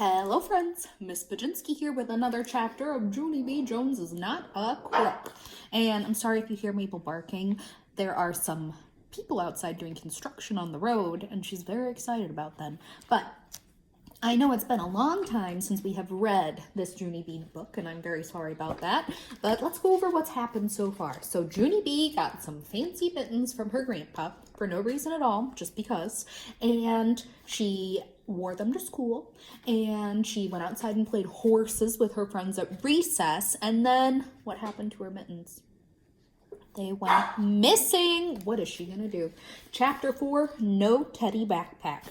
Hello friends, Miss Baginski here with another chapter of Junie B. Jones is Not a Crook. And I'm sorry if you hear Maple barking. There are some people outside doing construction on the road, and she's very excited about them. But I know it's been a long time since we have read this Junie B book, and I'm very sorry about that. But let's go over what's happened so far. So Junie B got some fancy mittens from her grandpa for no reason at all, just because. And she wore them to school, and she went outside and played horses with her friends at recess. And then what happened to her mittens? They went missing. What is she gonna do? Chapter 4, No Teddy Backpack.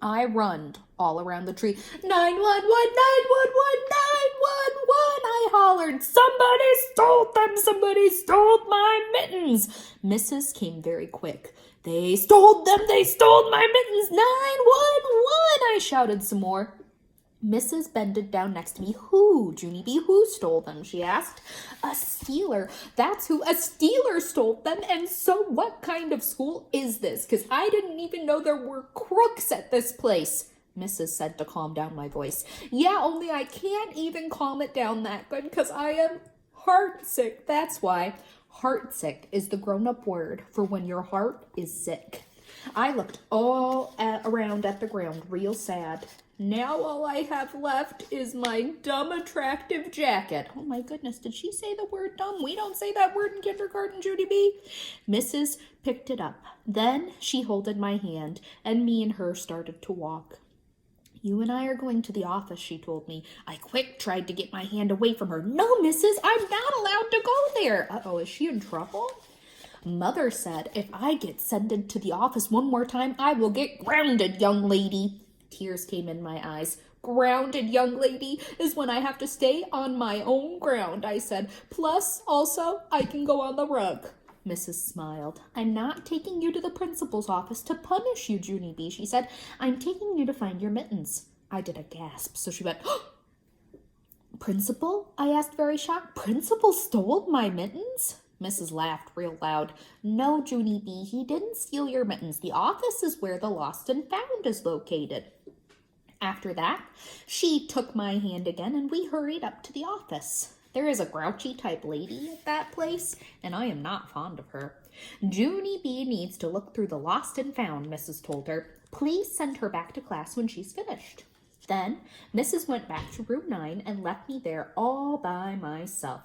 I run all around the tree. 911, 911, 911. I hollered, somebody stole them. Somebody stole my mittens. Mrs. came very quick. They stole them. They stole my mittens. 911. I shouted some more. Mrs. bended down next to me. Who, Junie B, who stole them? She asked. A stealer. That's who. A stealer stole them. And so what kind of school is this? Because I didn't even know there were crooks at this place. Mrs. said to calm down my voice. Yeah, only I can't even calm it down that good because I am heartsick. That's why. Heartsick is the grown-up word for when your heart is sick. I looked all around at the ground, real sad. Now all I have left is my dumb, attractive jacket. Oh my goodness, did she say the word dumb? We don't say that word in kindergarten, Junie B. Mrs. picked it up. Then she holded my hand, and me and her started to walk. You and I are going to the office, she told me. I quick tried to get my hand away from her. No, Mrs., I'm not allowed to go there. Uh-oh, is she in trouble? Mother said, if I get sent into the office one more time, I will get grounded, young lady. Tears came in my eyes. Grounded, young lady, is when I have to stay on my own ground, I said. Plus, also, I can go on the rug. Mrs. smiled. I'm not taking you to the principal's office to punish you, Junie B, she said. I'm taking you to find your mittens. I did a gasp, so she went, Principal? I asked, very shocked. Principal stole my mittens? Mrs. laughed real loud. No, Junie B, he didn't steal your mittens. The office is where the lost and found is located. After that, she took my hand again, and we hurried up to the office. There is a grouchy type lady at that place, and I am not fond of her. Junie B needs to look through the lost and found, Mrs. told her. Please send her back to class when she's finished. Then Mrs. went back to room 9 and left me there all by myself.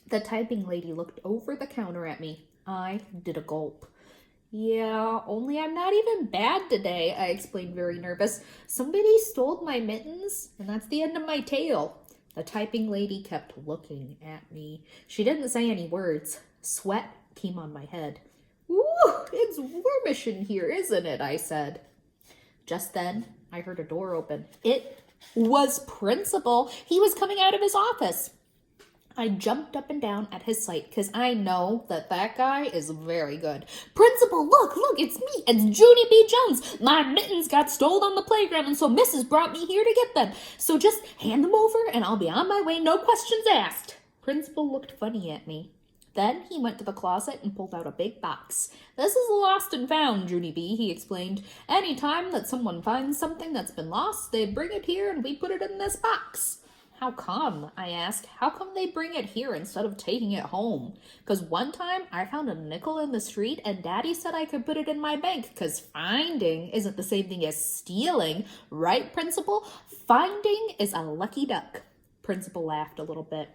The typing lady looked over the counter at me. I did a gulp. Yeah, only I'm not even bad today, I explained, very nervous. Somebody stole my mittens, and that's the end of my tale. The typing lady kept looking at me. She didn't say any words. Sweat came on my head. Ooh, it's warmish in here, isn't it? I said. Just then, I heard a door open. It was Principal. He was coming out of his office. I jumped up and down at his sight because I know that guy is very good. Principal, look, it's me. It's Junie B. Jones. My mittens got stolen on the playground, and so Mrs. brought me here to get them. So just hand them over, and I'll be on my way, no questions asked. Principal looked funny at me. Then he went to the closet and pulled out a big box. This is lost and found, Junie B, he explained. Any time that someone finds something that's been lost, they bring it here, and we put it in this box. How come? I asked. How come they bring it here instead of taking it home? Because one time I found a nickel in the street and Daddy said I could put it in my bank because finding isn't the same thing as stealing. Right, Principal? Finding is a lucky duck. Principal laughed a little bit.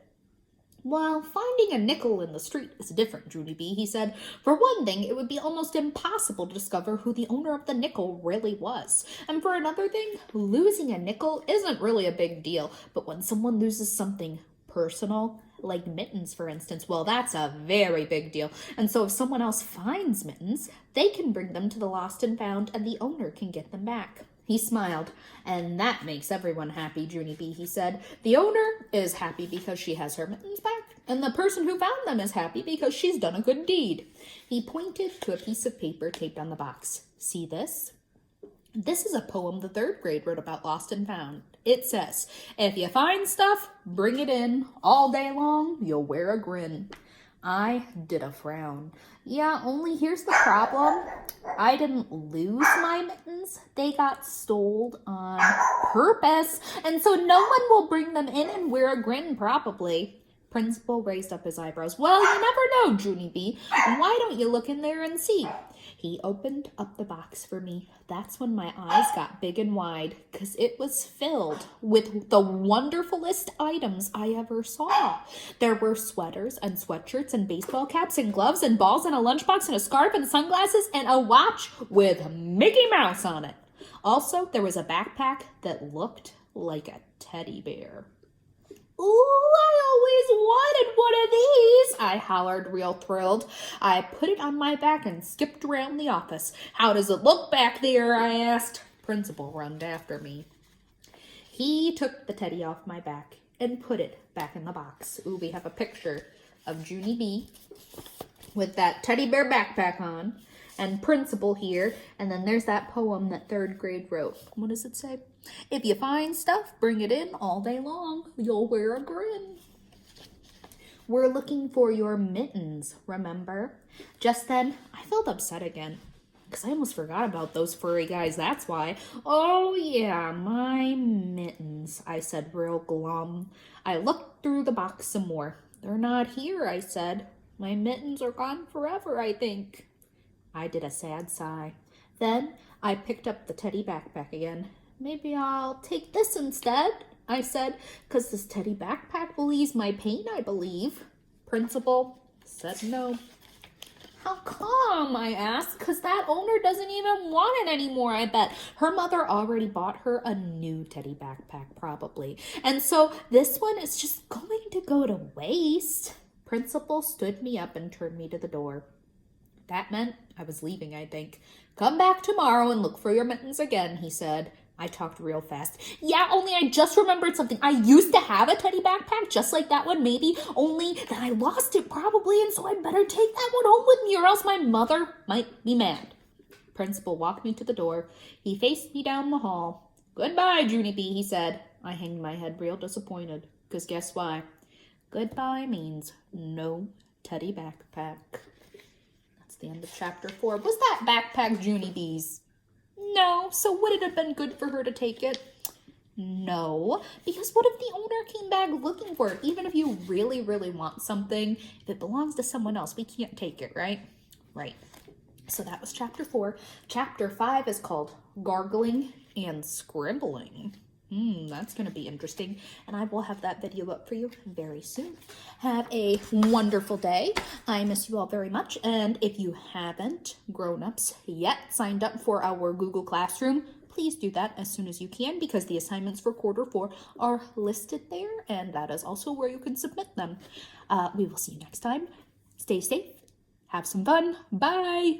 Well, finding a nickel in the street is different, Junie B, he said. For one thing, it would be almost impossible to discover who the owner of the nickel really was. And for another thing, losing a nickel isn't really a big deal. But when someone loses something personal, like mittens, for instance, well, that's a very big deal. And so if someone else finds mittens, they can bring them to the lost and found, and the owner can get them back. He smiled. And that makes everyone happy, Junie B, he said. The owner is happy because she has her mittens back, and the person who found them is happy because she's done a good deed. He pointed to a piece of paper taped on the box. See this? This is a poem the 3rd grade wrote about lost and found. It says, if you find stuff, bring it in. All day long, you'll wear a grin. I did a frown. Yeah, only here's the problem. I didn't lose my mittens. They got stole on purpose, and so no one will bring them in and wear a grin, probably. Principal raised up his eyebrows. Well, you never know, Junie B. Why don't you look in there and see? He opened up the box for me. That's when my eyes got big and wide, because it was filled with the wonderfulest items I ever saw. There were sweaters and sweatshirts and baseball caps and gloves and balls and a lunchbox and a scarf and sunglasses and a watch with Mickey Mouse on it. Also, there was a backpack that looked like a teddy bear. Ooh, I always wanted one of these, I hollered, real thrilled. I put it on my back and skipped around the office. How does it look back there, I asked. Principal runned after me. He took the teddy off my back and put it back in the box. Ooh, we have a picture of Junie B with that teddy bear backpack on, and Principal here, and then there's that poem that third grade wrote. What does it say? If you find stuff, bring it in all day long. You'll wear a grin. We're looking for your mittens, remember? Just then, I felt upset again, because I almost forgot about those furry guys, that's why. Oh yeah, my mittens, I said real glum. I looked through the box some more. They're not here, I said. My mittens are gone forever, I think. I did a sad sigh. Then I picked up the teddy backpack again. Maybe I'll take this instead, I said, because this teddy backpack will ease my pain, I believe. Principal said no. How come, I asked, because that owner doesn't even want it anymore, I bet. Her mother already bought her a new teddy backpack, probably. And so this one is just going to go to waste. Principal stood me up and turned me to the door. That meant I was leaving, I think. Come back tomorrow and look for your mittens again, he said. I talked real fast. Yeah, only I just remembered something. I used to have a teddy backpack just like that one, maybe, only that I lost it probably, and so I'd better take that one home with me or else my mother might be mad. Principal walked me to the door. He faced me down the hall. Goodbye, Junie B, he said. I hanged my head real disappointed, because guess why? Goodbye means no teddy backpack. That's the end of chapter 4. Was that backpack Junie B's? No. So would it have been good for her to take it? No. Because what if the owner came back looking for it? Even if you really, really want something, if it belongs to someone else, we can't take it, right? Right. So that was chapter 4. Chapter 5 is called Gargling and Scribbling. That's going to be interesting, and I will have that video up for you very soon. Have a wonderful day. I miss you all very much, and if you haven't, grown-ups, yet signed up for our Google Classroom, please do that as soon as you can, because the assignments for quarter 4 are listed there, and that is also where you can submit them. We will see you next time. Stay safe. Have some fun. Bye.